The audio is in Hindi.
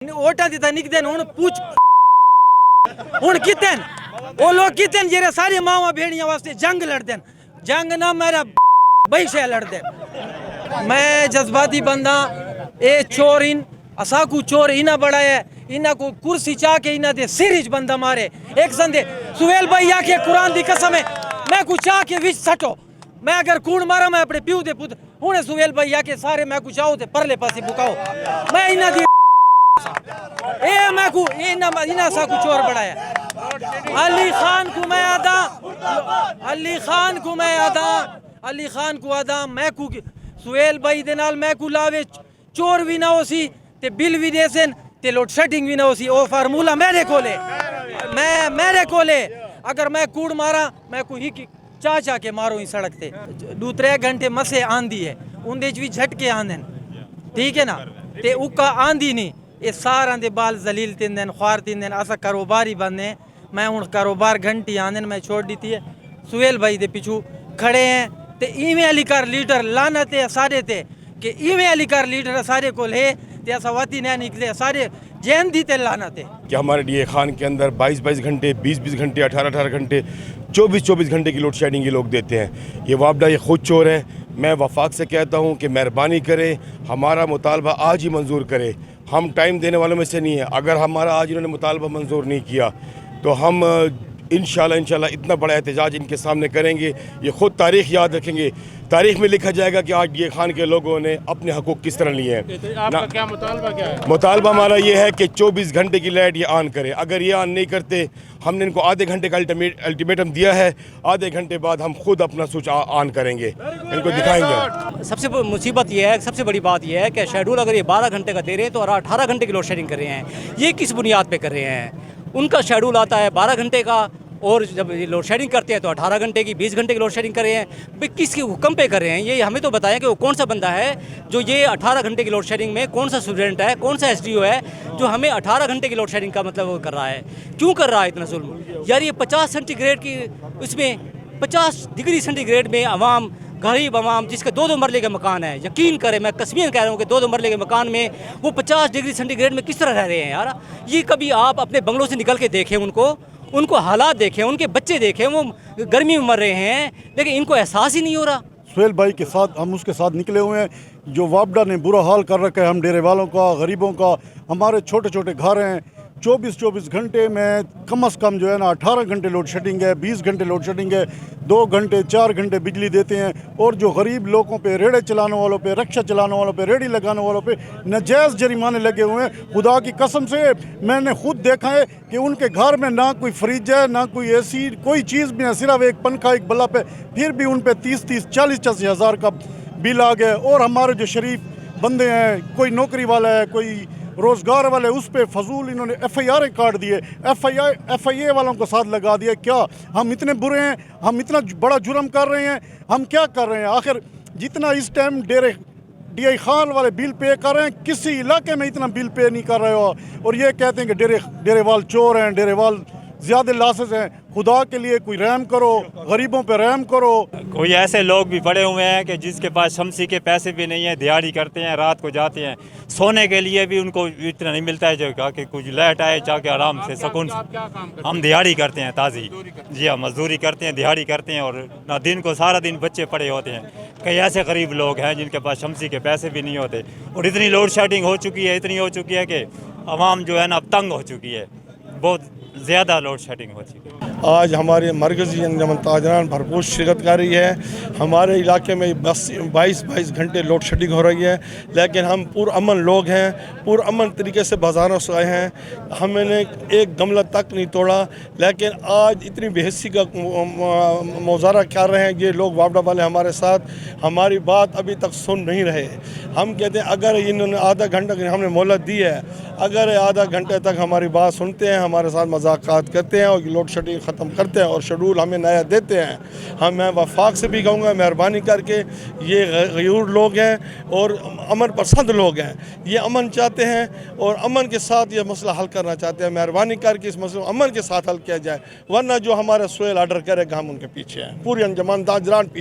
वोटा दिता निक देन हुन पूछ हुन कितन वो लोग कितन जेरे सारी मावा भेड़ियां वास्ते जंग लड़दन जंग ना मेरा भाई से लड़दे। मैं जज्बाती बंदा ए चोर इन असाकू चोर इना बड़ा है इना को कुर्सी चाह के इना दे सिरिज बंदा मारे एक संदे सुहेल भाई आके कुरान दी कसम है मैं को चाह के विच सटो मैं अगर कूड़ मारा मैं अपने प्यू दे पुत हुने सुहेल भाई आके सारे मैं को चाहो ते परले पासे बुकाओ मैं इना दी ए मैं को इना सा को चोर बड़ा है। अली खान को मैं आदा अली खान को मैं आदा अली खान को आदा मैं को सुहेल भाई दे नाल मैं को लावे चोर भी ना होसी ते बिल भी देसन ते लोड शेडिंग भी ना होसी ओ फार्मूला मेरे कोले मेरे कोले अगर मैं कूड़ मारा मैं को ही चा के मारो ही सड़क ते 2-3 घंटे मसे आंदी है उनदे भी झटके आंदन ठीक है ना ते उका आंदी नहीं ये सारा दे बाल जलील तिंदन ख्वार तिंदन असा कारोबारी बंदे मैं हुन कारोबार घंटी आंदन मैं छोड़ दी थी सुहेल भाई दे पिछू खड़े हैं ते इवें अली कर लीडर लानत है सारे ते कि इवें अली कर लीडर सारे को है ते ऐसा वाती नहीं निकले सारे जैन दी ते लानत है कि हमारे डीए खान के अंदर 22-22 घंटे 20-20 घंटे 18-18 घंटे 24-24 घंटे की लोड शेडिंग ये लोग देते हैं। ये वापडा ये खुद चोर है। मैं वफाक से कहता हूँ कि मेहरबानी करें हमारा मुतालबा आज ही मंजूर करें। हम टाइम देने वालों में से नहीं है। अगर हमारा आज इन्होंने मुतालबा मंजूर नहीं किया तो हम इंशाल्लाह इतना बड़ा एहतजाज इनके सामने करेंगे। ये ख़ुद तारीख़ याद रखेंगे। तारीख़ में लिखा जाएगा कि आज डीए खान के लोगों ने अपने हकूक़ किस तरह लिए हैं। तो आपका क्या मुतालबा क्या है? मुतालबा हमारा ये है कि 24 घंटे की लाइट ये ऑन करे। अगर ये ऑन नहीं करते हमने इनको आधे घंटे का अल्टीमेटम दिया है। आधे घंटे बाद हम खुद अपना स्विच ऑन करेंगे इनको दिखाएंगे। सबसे मुसीबत ये है सबसे बड़ी बात ये है कि शेड्यूल अगर ये 12 घंटे का दे रहे हैं तो 18 घंटे की लोड शेडिंग कर रहे हैं। ये किस बुनियाद पे कर रहे हैं? उनका शेड्यूल आता है 12 घंटे का और जब ये लोड शेडिंग करते हैं तो 18 घंटे की 20 घंटे की लोड शेडिंग कर रहे हैं। भाई किसके हुक्म पे कर रहे हैं? ये हमें तो बताएं कि वो कौन सा बंदा है जो ये 18 घंटे की लोड शेडिंग में कौन सा स्टूडेंट है कौन सा एसडीओ है जो हमें 18 घंटे की लोड शेडिंग का मतलब वो कर रहा है? क्यों कर रहा है इतना जुल्म? यार ये 50 सेंटीग्रेड की उसमें 50 डिग्री सेंटीग्रेड में अवाम गरीब अवाम जिसके 2-2 मरले के मकान है यकीन करें मैं कसमियन कह रहा हूँ कि 2-2 मरले के मकान में वो 50 डिग्री सेंटीग्रेड में किस तरह रह रहे हैं यार। ये कभी आप अपने बंगलों से निकल के देखें उनको हालात देखें उनके बच्चे देखें वो गर्मी में मर रहे हैं लेकिन इनको एहसास ही नहीं हो रहा। सुहेल भाई के साथ हम उसके साथ निकले हुए हैं जो वापडा ने बुरा हाल कर रखा है हम डेरे वालों का गरीबों का। हमारे छोटे छोटे घर हैं 24-24 घंटे में कम से कम जो है ना 18 घंटे लोड शेडिंग है 20 घंटे लोड शेडिंग है 2 घंटे 4 घंटे बिजली देते हैं। और जो गरीब लोगों पे रेड़े चलाने वालों पे रिक्शा चलाने वालों पे रेडी लगाने वालों पे नाजायज़ जरिमाने लगे हुए हैं। खुदा की कसम से मैंने खुद देखा है कि उनके घर में ना कोई फ्रिज है ना कोई एसी कोई चीज़ भी है सिर्फ एक पंखा एक बल्ब पे फिर भी उन पर 30-30 40-40 हज़ार का बिल आ गया। और हमारे जो शरीफ बंदे हैं कोई नौकरी वाला है कोई रोज़गार वाले उस पर फजूल इन्होंने FIR काट दिए FIA वालों को साथ लगा दिया। क्या हम इतने बुरे हैं? हम इतना बड़ा जुर्म कर रहे हैं? हम क्या कर रहे हैं? आखिर जितना इस टाइम डीए खान वाले बिल पे कर रहे हैं किसी इलाके में इतना बिल पे नहीं कर रहे हो और ये कहते हैं कि डेरेवाल चोर हैं डेरेवाल ज़्यादा लासेस हैं। खुदा के लिए कोई रहम करो गरीबों पे रहम करो। कोई ऐसे लोग भी पड़े हुए हैं कि जिसके पास शमसी के पैसे भी नहीं है दिहाड़ी करते हैं रात को जाते हैं सोने के लिए भी उनको इतना नहीं मिलता है जो कि कुछ लाइट आए जाके आराम से सुकून से। हम दिहाड़ी करते हैं ताज़ी जी हाँ मजदूरी करते हैं दिहाड़ी करते हैं और ना दिन को सारा दिन बच्चे पड़े होते हैं। कई ऐसे गरीब लोग हैं जिनके पास शमसी के पैसे भी नहीं होते और इतनी लोड शेडिंग हो चुकी है इतनी हो चुकी है कि आवाम जो है ना अब तंग हो चुकी है बहुत ज़्यादा लोड शेडिंग हो चुकी है। आज हमारे मरकज़ी अंजमन ताजरान भरपूर शिरकत कर रही है। हमारे इलाके में बस 22-22 घंटे लोड शेडिंग हो रही है लेकिन हम पुरअमन लोग हैं पुरअमन तरीके से बाज़ारों से आए हैं। हमने एक गमला तक नहीं तोड़ा लेकिन आज इतनी बेहसी का मुजाहरा कर रहे हैं ये लोग वापडा वाले हमारे साथ। हमारी बात अभी तक सुन नहीं रहे। हम कहते हैं अगर इन्होंने आधा घंटा हमने मोहलत दी है अगर आधा घंटे तक हमारी बात सुनते हैं हमारे साथ मज़ाक़ात करते हैं और लोड शेडिंग ख़त्म करते हैं और शेड्यूल हमें नया देते हैं। मैं वफाक से भी कहूँगा मेहरबानी करके ये गयूर लोग हैं और अमन पसंद लोग हैं ये अमन चाहते हैं और अमन के साथ ये मसला हल करना चाहते हैं। मेहरबानी करके इस मसले अमन के साथ हल किया जाए वरना जो हमारा सुहेल आर्डर करेगा हम उनके पीछे हैं। पूरी अंजमन ताजरान